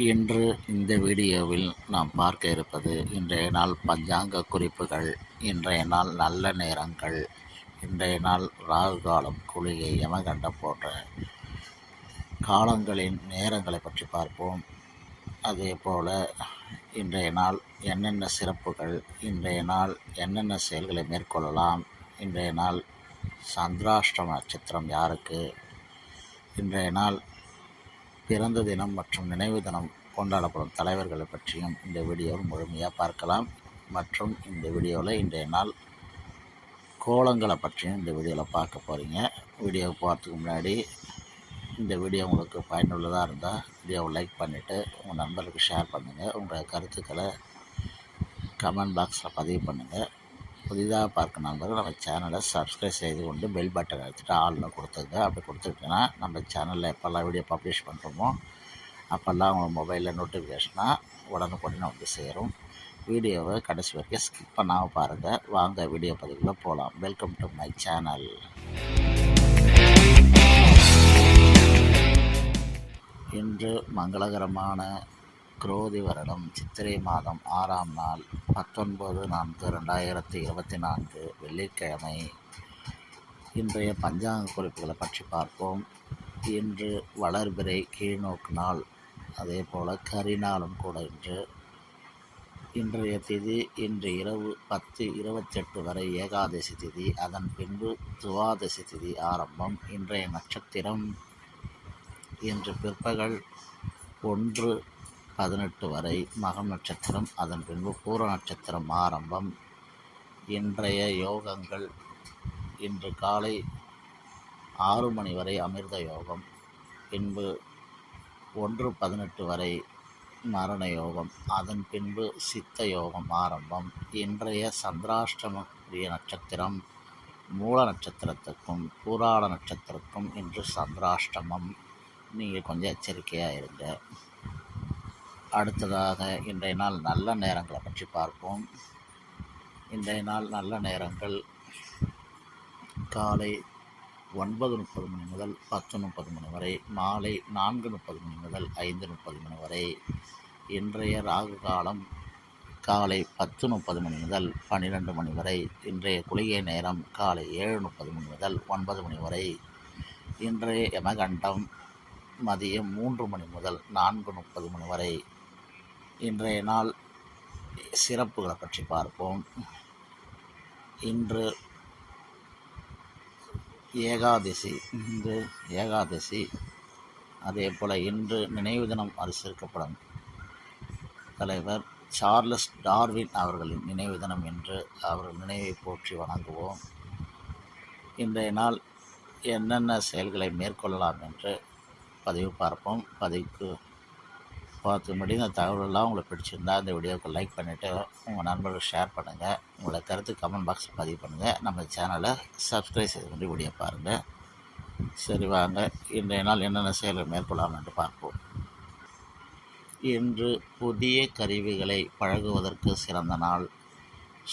இன்று இந்த வீடியோவில் நாம் பார்க்க இருப்பது இன்றைய நாள் பஞ்சாங்க குறிப்புகள், இன்றைய நாள் நல்ல நேரங்கள், இன்றைய நாள் ராகு காலம், குளிகை, யமகண்டம் போன்ற காலங்களின் நேரங்களை பற்றி பார்ப்போம். அதேபோல் இன்றைய நாள் என்னென்ன சிறப்புகள், இன்றைய நாள் என்னென்ன செயல்களை மேற்கொள்ளலாம், இன்றைய நாள் சந்திராஷ்டம நட்சத்திரம் யாருக்கு, இன்றைய நாள் பிறந்த தினம் மற்றும் நினைவு தினம் கொண்டாடப்படும் தலைவர்களை பற்றியும் இந்த வீடியோவில் முழுமையாக பார்க்கலாம். மற்றும் இந்த வீடியோவில் இன்றைய நாள் கோலங்களை பற்றியும் இந்த வீடியோவில் பார்க்க போகிறீங்க. வீடியோவை பார்த்துக்கு முன்னாடி இந்த வீடியோ உங்களுக்கு பயனுள்ளதாக இருந்தால் வீடியோவை லைக் பண்ணிவிட்டு உங்கள் நண்பர்களுக்கு ஷேர் பண்ணுங்கள். உங்கள் கருத்துக்களை கமெண்ட் பாக்ஸில் பதிவு பண்ணுங்கள். புதிதாக பார்க்க நண்பர்கள் நம்ம சேனலை சப்ஸ்கிரைப் செய்து கொண்டு பெல் பட்டன் எடுத்துகிட்டு ஆளில் கொடுத்துங்க. அப்படி கொடுத்துக்கிட்டீங்கன்னா நம்ம சேனலில் எப்போல்லாம் வீடியோ பப்ளிஷ் பண்ணுறோமோ அப்போல்லாம் உங்கள் மொபைலில் நோட்டிஃபிகேஷனாக உடனுக்குடனே வந்து சேரும். வீடியோவை கடைசி வரைக்கும் ஸ்கிப் பண்ணாமல் பாருங்கள். வாங்க வீடியோ பதிவுக்குள்ளே போகலாம். Welcome to my channel. இன்று மங்களகரமான குரோதி வருடம் சித்திரை மாதம் 6ஆம் நாள் 19/4/2024 வெள்ளிக்கிழமை. இன்றைய பஞ்சாங்க குறிப்புகளை பற்றி பார்ப்போம். இன்று வளர்பிறை கீழ்நோக்கு நாள், அதே போல் கரிநாளும் கூட. இன்றைய திதி இன்று இரவு 10:28 வரை ஏகாதசி திதி, அதன் பின்பு துவாதசி திதி ஆரம்பம். இன்றைய நட்சத்திரம் இன்று பிற்பகல் 1:18 வரை மகம் நட்சத்திரம், அதன் பின்பு பூர நட்சத்திரம் ஆரம்பம். இன்றைய யோகங்கள் இன்று காலை 6 மணி வரை அமிர்த யோகம், பின்பு 1:18 வரை மரண யோகம், அதன் பின்பு சித்த யோகம் ஆரம்பம். இன்றைய சந்திராஷ்டம நட்சத்திரம் மூல நட்சத்திரத்துக்கும் பூராட நட்சத்திரத்துக்கும் இன்று சந்திராஷ்டமம். நீங்கள் கொஞ்சம் எச்சரிக்கையாக இருங்க. அடுத்ததாக இன்றைய நாள் நல்ல நேரங்களை பற்றி பார்ப்போம். இன்றைய நாள் நல்ல நேரங்கள் காலை 9:30 மணி முதல் 10:30 மணி வரை, மாலை 4:30 மணி முதல் 5:30 மணி வரை. இன்றைய ராகு காலம் காலை 10:30 மணி முதல் 12 மணி வரை. இன்றைய குளிகை நேரம் காலை 7:30 மணி முதல் 9 மணி வரை. இன்றைய யமகண்டம் மதியம் 3 மணி முதல் 4:30 மணி வரை. இன்றைய நாள் சிறப்புகளை பற்றி பார்ப்போம். இன்று ஏகாதசி, அதே போல் இன்று நினைவு தினம் அனுசரிக்கப்படும் தலைவர் சார்லஸ் டார்வின் அவர்களின் நினைவு தினம் என்று அவர்கள் நினைவை போற்றி வணங்குவோம். இன்றைய நாள் என்னென்ன செயல்களை மேற்கொள்ளலாம் என்று பதிவு பார்ப்போம். பதிவுக்கு பார்த்து முன்னாடி இந்த தகவலெல்லாம் உங்களுக்கு பிடிச்சிருந்தால் இந்த வீடியோவுக்கு லைக் பண்ணிவிட்டு உங்கள் நண்பர்களுக்கு ஷேர் பண்ணுங்கள். உங்களை கருத்து கமெண்ட் பாக்ஸில் பதிவு பண்ணுங்கள். நம்ம சேனலை சப்ஸ்கிரைப் செய்து கொண்டு வீடியோ பாருங்கள். சரி, வாங்க இன்றைய நாள் என்னென்ன செயல்கள் மேற்கொள்ளலாம் என்று பார்ப்போம். இன்று புதிய கருவிகளை பழகுவதற்கு சிறந்த நாள்.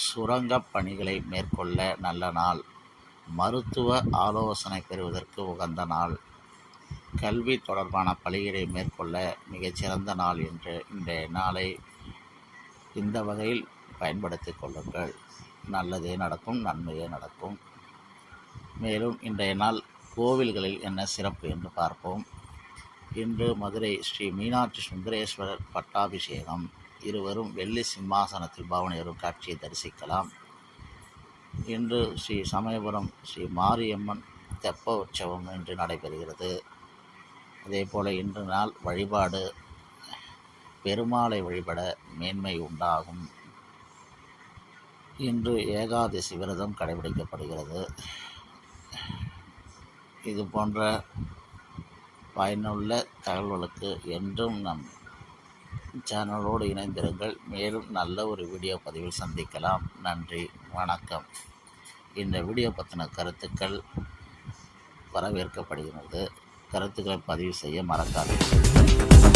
சுரங்கப் பணிகளை மேற்கொள்ள நல்ல நாள். மருத்துவ ஆலோசனை பெறுவதற்கு உகந்த நாள். கல்வி தொடர்பான பணிகளை மேற்கொள்ள மிகச்சிறந்த நாள் என்று இன்றைய நாளை இந்த வகையில் பயன்படுத்தி கொள்ளுங்கள். நல்லதே நடக்கும், நன்மையே நடக்கும். மேலும் இன்றைய நாள் கோவில்களில் என்ன சிறப்பு என்று பார்ப்போம். இன்று மதுரை ஸ்ரீ மீனாட்சி சுந்தரேஸ்வரர் பட்டாபிஷேகம். இருவரும் வெள்ளி சிம்மாசனத்தில் பவனியரும் காட்சியை தரிசிக்கலாம். இன்று ஸ்ரீ சமயபுரம் ஸ்ரீ மாரியம்மன் தெப்ப உற்சவம் இன்று நடைபெறுகிறது. அதே போல் இன்று நாள் வழிபாடு பெருமாளை வழிபட மேன்மை உண்டாகும். இன்று ஏகாதசி விரதம் கடைபிடிக்கப்படுகிறது. இது போன்ற பயனுள்ள தகவல்களுக்கு என்றும் நம் சேனலோடு இணைந்திருங்கள். மேலும் நல்ல ஒரு வீடியோ பதிவில் சந்திக்கலாம். நன்றி, வணக்கம். இந்த வீடியோ பற்றின கருத்துக்கள் வரவேற்கப்படுகிறது. கருத்துக்களை பதிவு செய்ய மறக்காதீர்கள்.